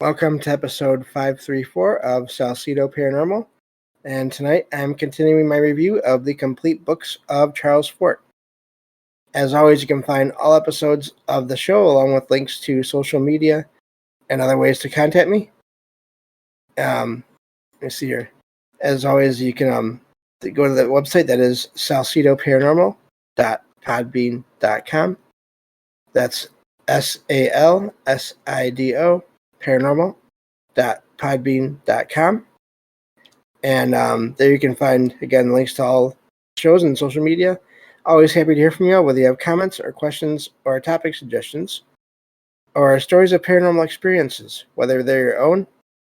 Welcome to episode 534 of Salsidoparanormal, and tonight I'm continuing my review of the complete books of Charles Fort. As always, you can find all episodes of the show along with links to social media and other ways to contact me. Let me see here. As always, you can go to the website that is salsidoparanormal.podbean.com. That's SALSIDO paranormal.podbean.com. And there you can find, again, links to all shows and social media. Always happy to hear from you, whether you have comments or questions or topic suggestions or stories of paranormal experiences, whether they're your own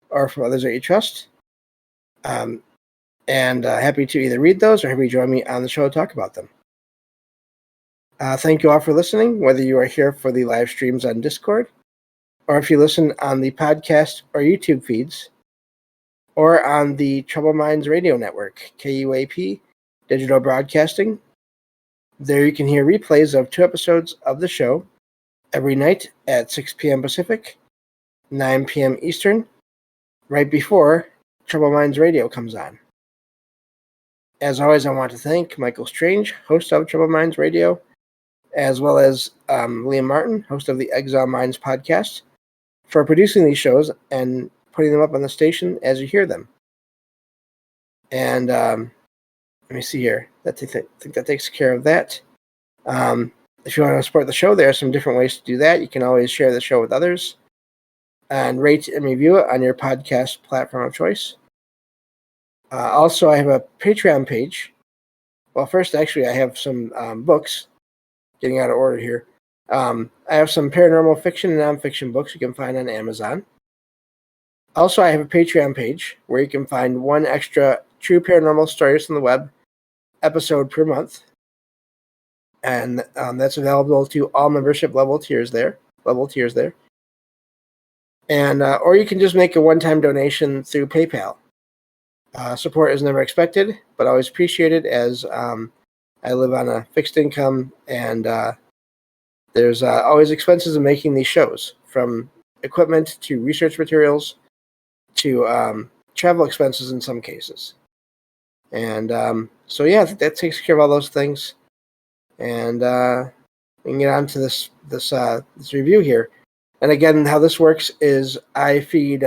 or from others that you trust. And happy to either read those or have you join me on the show to talk about them. Thank you all for listening, whether you are here for the live streams on Discord, or if you listen on the podcast or YouTube feeds, or on the Troubled Minds Radio Network, KUAP, Digital Broadcasting. There you can hear replays of 2 episodes of the show every night at 6 p.m. Pacific, 9 p.m. Eastern, right before Troubled Minds Radio comes on. As always, I want to thank Michael Strange, host of Troubled Minds Radio, as well as Liam Martin, host of the Exile Minds podcast, for producing these shows and putting them up on the station as you hear them. And let me see here. I think that takes care of that. If you want to support the show, there are some different ways to do that. You can always share the show with others and rate and review it on your podcast platform of choice. Also, I have a Patreon page. Well, first, actually, I have some books. Getting out of order here. I have some paranormal fiction and nonfiction books you can find on Amazon. Also, I have a Patreon page where you can find 1 extra true paranormal stories from the web episode per month. And that's available to all membership level tiers there. And or you can just make a one-time donation through PayPal. Support is never expected, but always appreciated, as I live on a fixed income, and there's always expenses of making these shows, from equipment to research materials to travel expenses in some cases. And so, yeah, I think that takes care of all those things. And we can get on to this review here. And again, how this works is I feed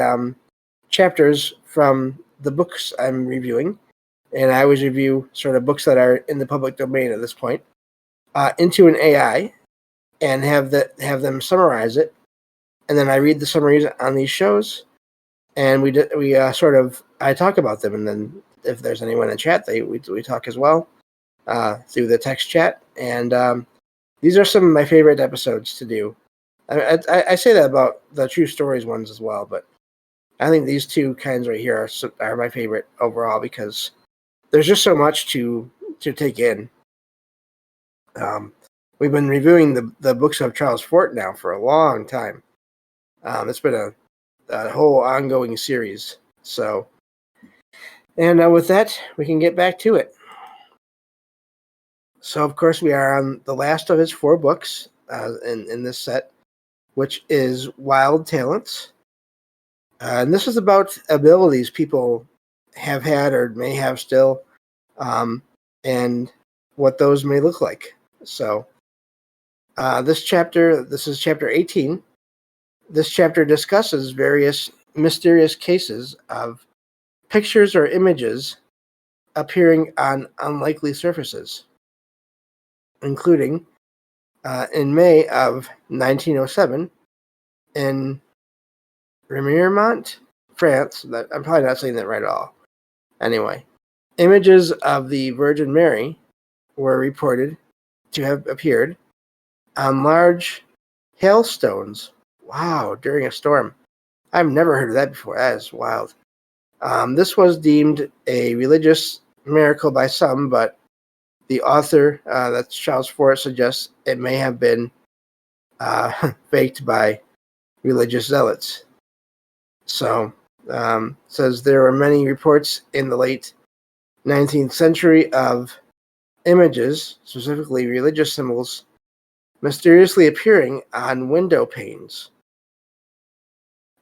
chapters from the books I'm reviewing, and I always review sort of books that are in the public domain at this point, into an AI, and have them summarize it, and then I read the summaries on these shows, and I talk about them, and then if there's anyone in chat, we talk as well through the text chat, and these are some of my favorite episodes to do. I say that about the True Stories ones as well, but I think these 2 kinds right here are my favorite overall, because there's just so much to take in. We've been reviewing the books of Charles Fort now for a long time. It's been a whole ongoing series. So, and with that, we can get back to it. So, of course, we are on the last of his 4 books in this set, which is Wild Talents. And this is about abilities people have had or may have still, and what those may look like. So this is chapter 18. This chapter discusses various mysterious cases of pictures or images appearing on unlikely surfaces, including in May of 1907 in Remiremont, France. I'm probably not saying that right at all. Anyway, images of the Virgin Mary were reported to have appeared on large hailstones. Wow, during a storm. I've never heard of that before. That is wild. This was deemed a religious miracle by some, but the author, that's Charles Fort, suggests it may have been faked by religious zealots. So, says there were many reports in the late 19th century of images, specifically religious symbols, mysteriously appearing on window panes.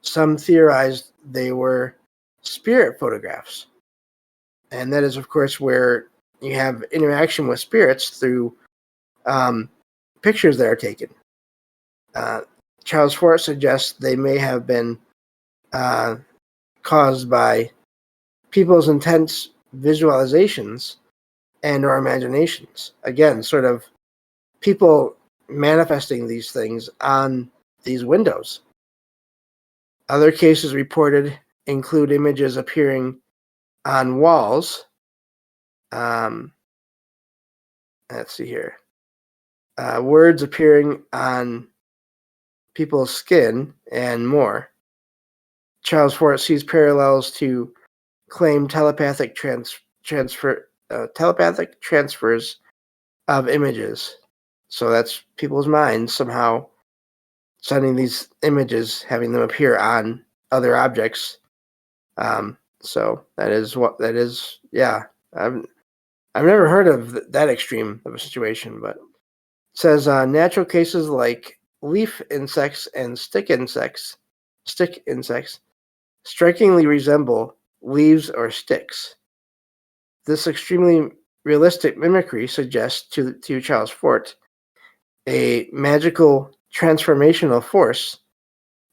Some theorized they were spirit photographs. And that is, of course, where you have interaction with spirits through pictures that are taken. Charles Fort suggests they may have been caused by people's intense visualizations and or imaginations. Again, sort of people manifesting these things on these windows. Other cases reported include images appearing on walls. Let's see here. Words appearing on people's skin, and more. Charles Fort sees parallels to claim telepathic transfers of images. So that's people's minds somehow sending these images, having them appear on other objects. So that is. Yeah, I've never heard of that extreme of a situation, but it says natural cases like leaf insects and stick insects strikingly resemble leaves or sticks. This extremely realistic mimicry suggests to Charles Fort a magical transformational force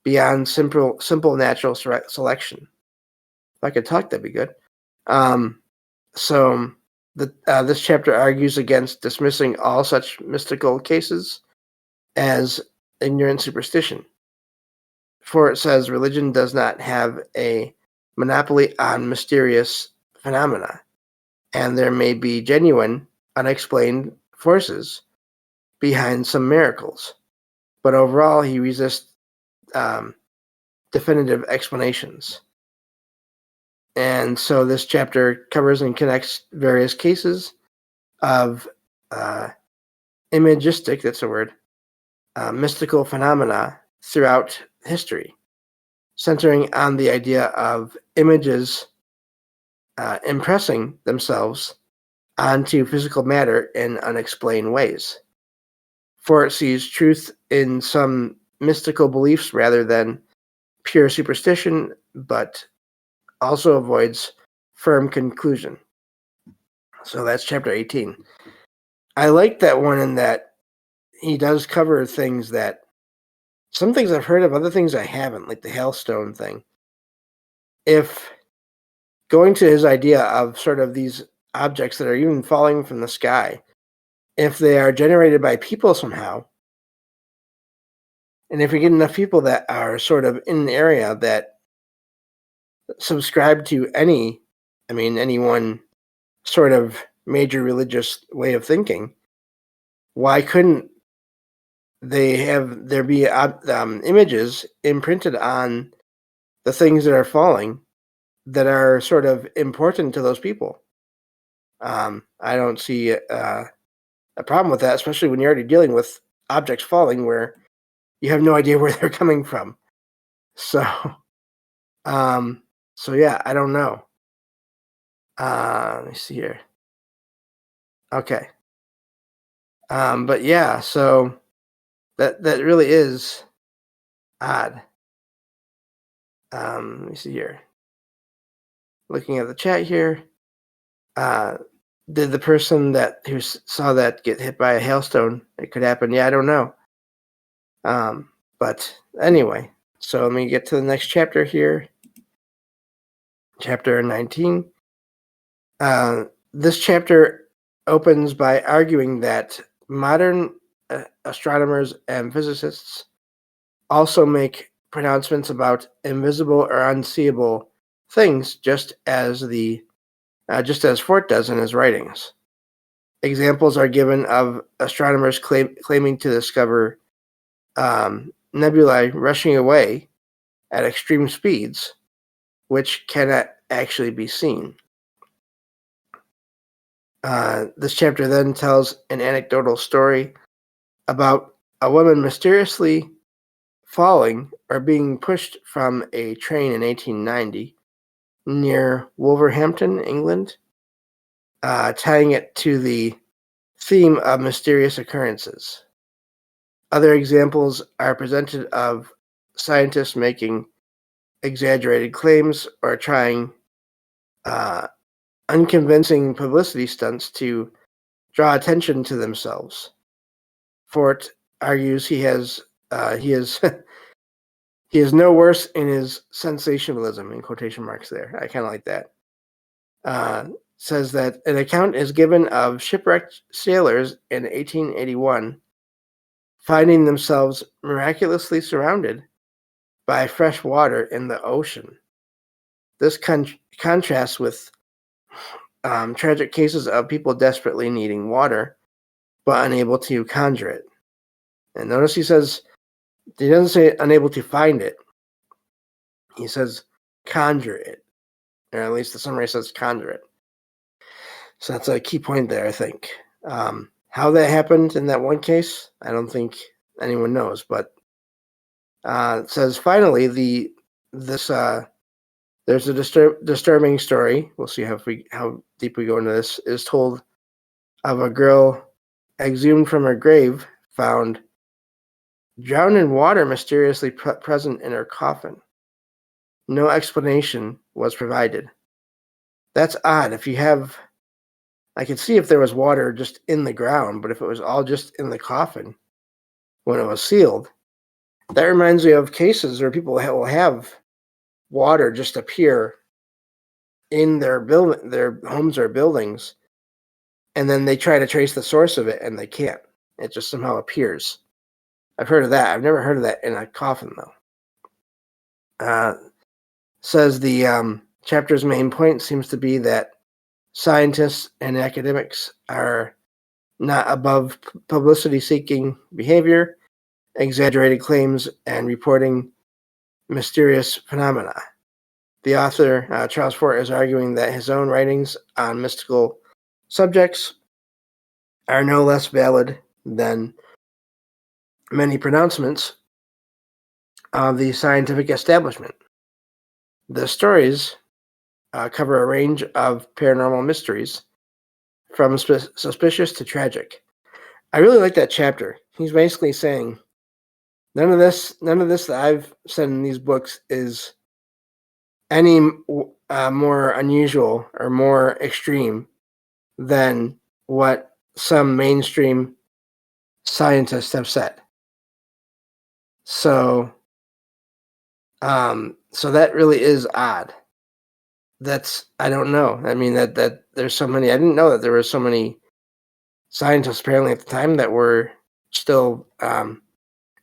beyond simple natural selection. If I could talk, that'd be good. So this chapter argues against dismissing all such mystical cases as ignorant superstition. For it says religion does not have a monopoly on mysterious phenomena, and there may be genuine, unexplained forces behind some miracles. But overall, he resists definitive explanations. And so this chapter covers and connects various cases of imagistic, that's a word, mystical phenomena throughout history, centering on the idea of images impressing themselves onto physical matter in unexplained ways. For it sees truth in some mystical beliefs rather than pure superstition, but also avoids firm conclusion. So that's chapter 18. I like that one in that he does cover things that, some things I've heard of, other things I haven't, like the hailstone thing. If going to his idea of sort of these objects that are even falling from the sky, if they are generated by people somehow, and if you get enough people that are sort of in an area that subscribe to any one sort of major religious way of thinking, why couldn't there be images imprinted on the things that are falling that are sort of important to those people? I don't see a problem with that, especially when you're already dealing with objects falling where you have no idea where they're coming from. So yeah, I don't know. Let me see here. Okay. But yeah, so that really is odd. Let me see here. Looking at the chat here, did the person who saw that get hit by a hailstone? It could happen. Yeah, I don't know. But anyway, so let me get to the next chapter here. Chapter 19. This chapter opens by arguing that modern astronomers and physicists also make pronouncements about invisible or unseeable things, just as Fort does in his writings. Examples are given of astronomers claiming to discover nebulae rushing away at extreme speeds, which cannot actually be seen. This chapter then tells an anecdotal story about a woman mysteriously falling or being pushed from a train in 1890 near Wolverhampton, England, tying it to the theme of mysterious occurrences. Other examples are presented of scientists making exaggerated claims or trying unconvincing publicity stunts to draw attention to themselves. Fort argues he is he is no worse in his sensationalism, in quotation marks there. I kind of like that. Says that an account is given of shipwrecked sailors in 1881 finding themselves miraculously surrounded by fresh water in the ocean. This contrasts with tragic cases of people desperately needing water but unable to conjure it. And notice he doesn't say unable to find it. He says conjure it. Or at least the summary says conjure it. So that's a key point there, I think. How that happened in that one case, I don't think anyone knows. But it says finally, there's a disturbing story. We'll see how deep we go into this. Is told of a girl exhumed from her grave, found drowned in water mysteriously present in her coffin. No explanation was provided. That's odd. I could see if there was water just in the ground, but if it was all just in the coffin when it was sealed, that reminds me of cases where people will have water just appear in their homes or buildings, and then they try to trace the source of it, and they can't. It just somehow appears. I've heard of that. I've never heard of that in a coffin, though. Says the chapter's main point seems to be that scientists and academics are not above publicity-seeking behavior, exaggerated claims, and reporting mysterious phenomena. The author, Charles Fort, is arguing that his own writings on mystical subjects are no less valid than many pronouncements of the scientific establishment. The stories cover a range of paranormal mysteries, from suspicious to tragic. I really like that chapter. He's basically saying none of this that I've said in these books is any more unusual or more extreme than what some mainstream scientists have said. So that really is odd. I don't know. I mean, that there's so many. I didn't know that there were so many scientists apparently at the time that were still, or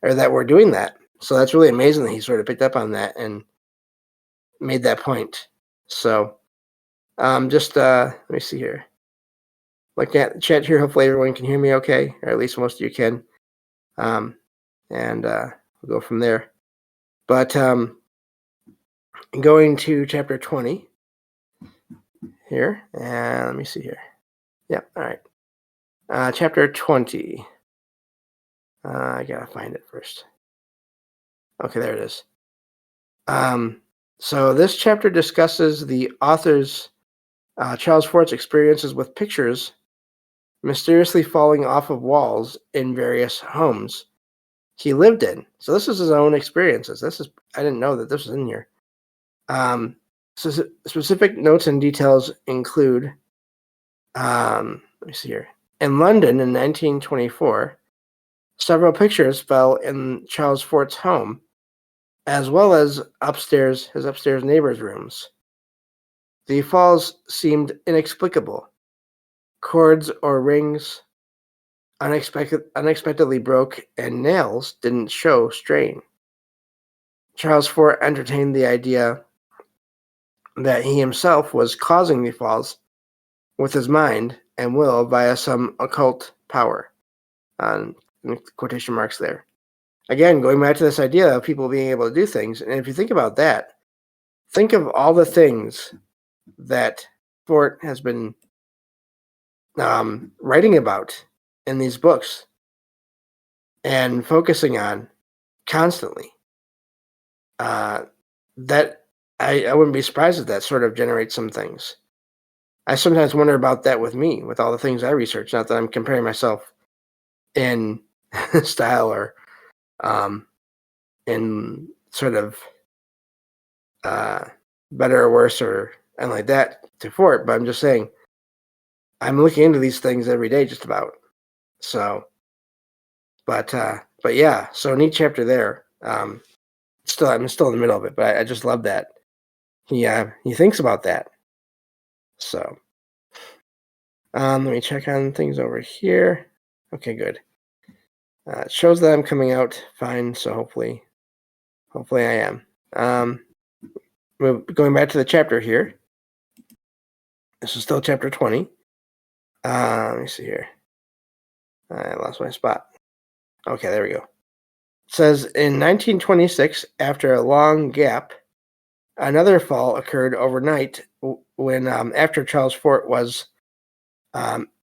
that were doing that. So that's really amazing that he sort of picked up on that and made that point. So, just let me see here. Looking at the chat here, hopefully everyone can hear me okay, or at least most of you can. And we'll go from there. But going to chapter 20 here, and let me see here. Yeah, all right. Chapter 20. I gotta find it first. Okay, there it is. So this chapter discusses the author's, Charles Fort's, experiences with pictures mysteriously falling off of walls in various homes he lived in. So this is his own experiences. I didn't know that this was in here. So specific notes and details include, let me see here. In London in 1924, several pictures fell in Charles Fort's home, as well as his upstairs neighbors' rooms. The falls seemed inexplicable. Cords or rings unexpectedly broke, and nails didn't show strain. Charles Fort entertained the idea that he himself was causing the falls with his mind and will via some occult power. In quotation marks there. Again, going back to this idea of people being able to do things, and if you think about that, think of all the things that Fort has been writing about in these books and focusing on constantly. That I wouldn't be surprised if that sort of generates some things. I sometimes wonder about that with me, with all the things I research. Not that I'm comparing myself in style or in sort of better or worse and like that to Fort, but I'm just saying I'm looking into these things every day just about. So but yeah, so neat chapter there. I'm still in the middle of it, but I just love that he thinks about that. So let me check on things over here. Okay, good. It shows that I'm coming out fine, so hopefully I am. Going back to the chapter here. This is still chapter 20. Let me see here. I lost my spot. Okay, there we go. It says in 1926, after a long gap, another fall occurred overnight when, after Charles Fort was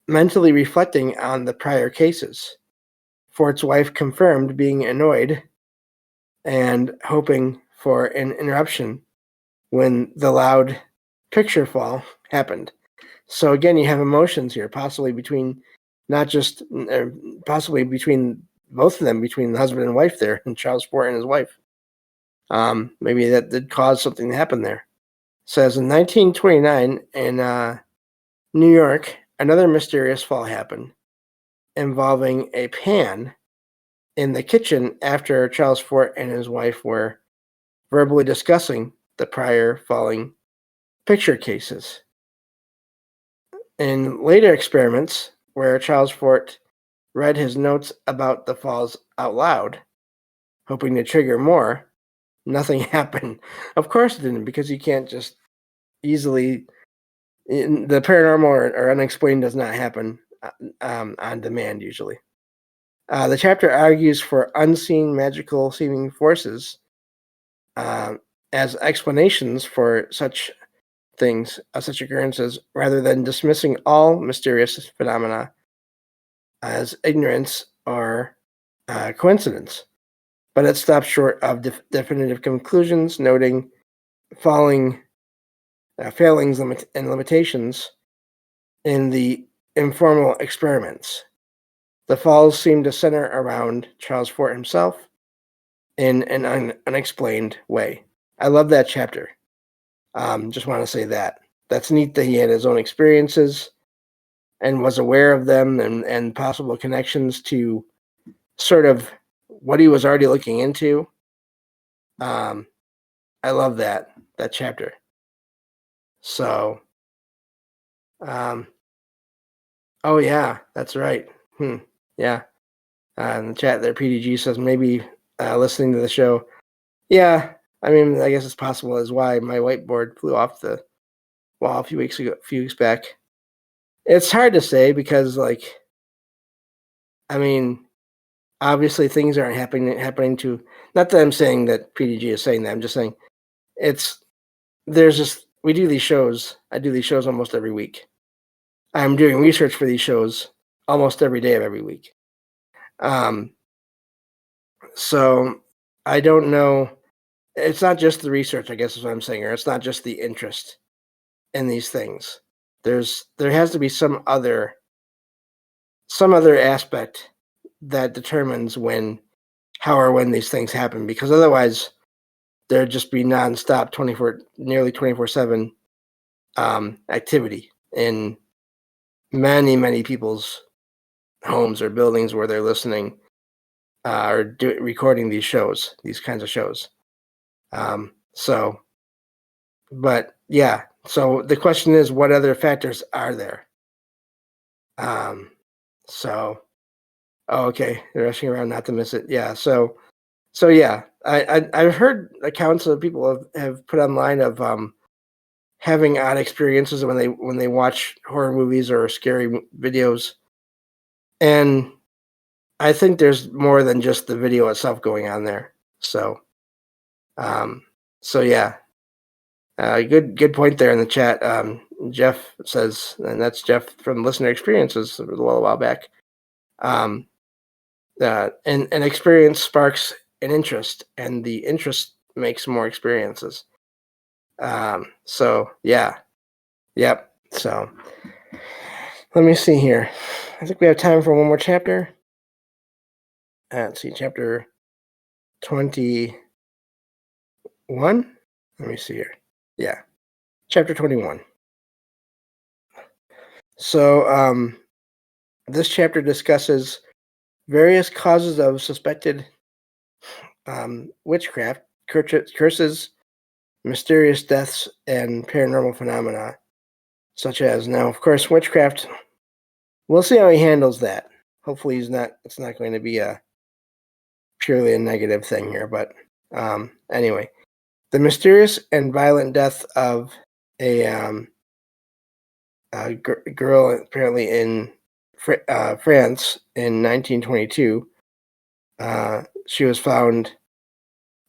mentally reflecting on the prior cases. Fort's wife confirmed being annoyed and hoping for an interruption when the loud picture fall happened. So again, you have emotions here, possibly between possibly between both of them, between the husband and wife there, and Charles Fort and his wife. Maybe that did cause something to happen there. It says in 1929 in New York, another mysterious fall happened involving a pan in the kitchen after Charles Fort and his wife were verbally discussing the prior falling picture cases. In later experiments, where Charles Fort read his notes about the falls out loud, hoping to trigger more, nothing happened. Of course it didn't, because you can't just easily... The paranormal or unexplained does not happen on demand, usually. The chapter argues for unseen magical seeming forces as explanations for such things, such occurrences, rather than dismissing all mysterious phenomena as ignorance or coincidence. But it stops short of definitive conclusions, noting failings and limitations in the informal experiments. The falls seem to center around Charles Fort himself in an unexplained way. I love that chapter. Just want to say that. That's neat that he had his own experiences and was aware of them and possible connections to sort of what he was already looking into. I love that chapter. So, oh yeah, that's right. Yeah. In the chat there, PDG says maybe listening to the show. Yeah, I mean, I guess it's possible as why my whiteboard flew off the wall a few weeks back. It's hard to say because, like, I mean, obviously things aren't happening to... Not that I'm saying that PDG is saying that. I'm just saying we do these shows. I do these shows almost every week. I'm doing research for these shows almost every day of every week. So I don't know. It's not just the research, I guess is what I'm saying, or it's not just the interest in these things. There has to be some other aspect that determines when these things happen, because otherwise there'd just be nonstop nearly 24/7 activity in many people's homes or buildings where they're listening or recording these kinds of shows. But yeah, so the question is, what other factors are there? Okay, they're rushing around not to miss it. Yeah, so yeah, I've heard accounts that people have put online of having odd experiences when they watch horror movies or scary videos, and I think there's more than just the video itself going on there. So yeah, good point there in the chat. Jeff says, and that's Jeff from Listener Experiences a while back. An experience sparks an interest, and the interest makes more experiences. So yeah, yep. So let me see here. I think we have time for one more chapter. Let's see, chapter 21. Let me see here. Yeah. Chapter 21. So, this chapter discusses various causes of suspected witchcraft, curses, mysterious deaths, and paranormal phenomena, such as, now, of course, witchcraft. We'll see how he handles that. Hopefully it's not going to be purely a negative thing here, but anyway. The mysterious and violent death of a girl apparently in France in 1922. She was found,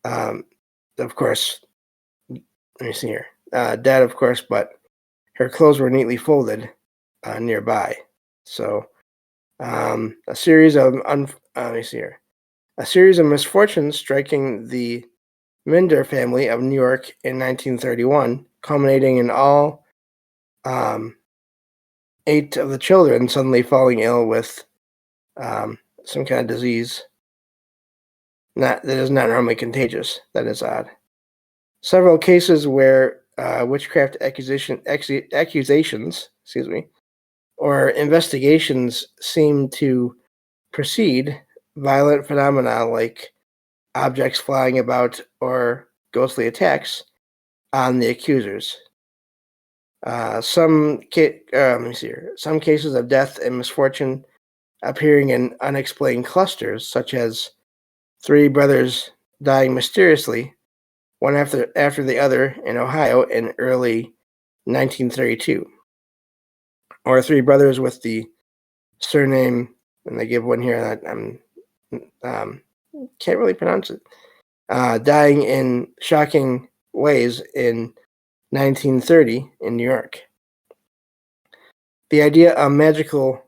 of course, let me see here, dead, of course, but her clothes were neatly folded nearby. So, a series of let me see here, a series of misfortunes striking the Minder family of New York in 1931, culminating in all 8 of the children suddenly falling ill with some kind of disease that is not normally contagious. That is odd. Several cases where witchcraft accusations, or investigations seem to precede violent phenomena like objects flying about or ghostly attacks on the accusers. Some cases of death and misfortune appearing in unexplained clusters, such as 3 brothers dying mysteriously, one after the other, in Ohio in early 1932, or 3 brothers with the surname, and they give one here that I can't really pronounce it, dying in shocking ways in 1930 in New York. The idea of magical,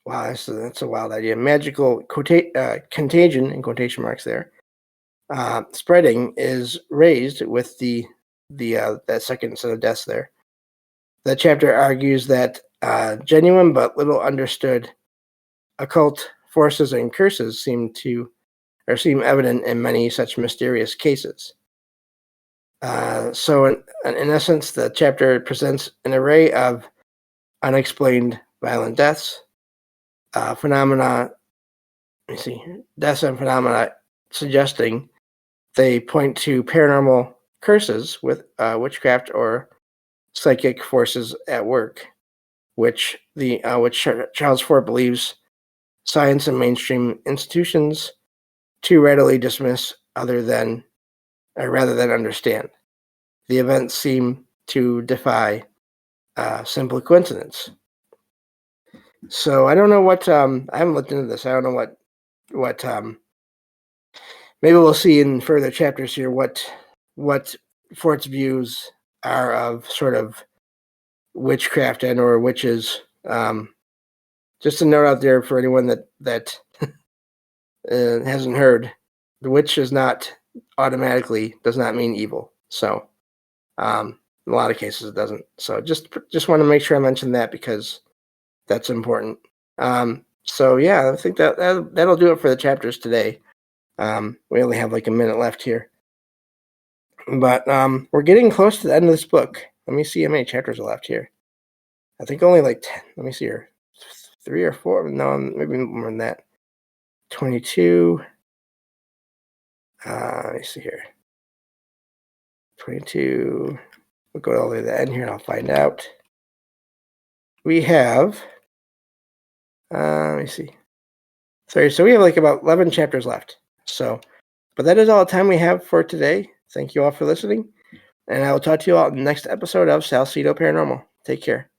wow, that's a wild idea, magical contagion, in quotation marks there, spreading is raised with that second set of deaths there. The chapter argues that genuine but little understood occult forces and curses seem evident in many such mysterious cases. So in essence, the chapter presents an array of unexplained violent deaths, phenomena. Let me see, deaths and phenomena suggesting they point to paranormal curses with witchcraft or psychic forces at work, which Charles Fort believes science and mainstream institutions too readily dismiss rather than understand. The events seem to defy simple coincidence. So I don't know what I haven't looked into this. I don't know what maybe we'll see in further chapters here what Fort's views are of sort of witchcraft and or witches. Just a note out there for anyone that hasn't heard, the witch is not automatically does not mean evil. So in a lot of cases it doesn't. So just want to make sure I mention that because that's important. So yeah, I think that'll do it for the chapters today. We only have like a minute left here, but we're getting close to the end of this book. Let me see how many chapters are left here. I think only like 10. Let me see here, 3 or 4. No, maybe more than that. 22. Let me see here. 22. We'll go all the way to the end here and I'll find out. We have, let me see. Sorry, so we have like about 11 chapters left. So, but that is all the time we have for today. Thank you all for listening. And I will talk to you all in the next episode of Salsidoparanormal. Take care.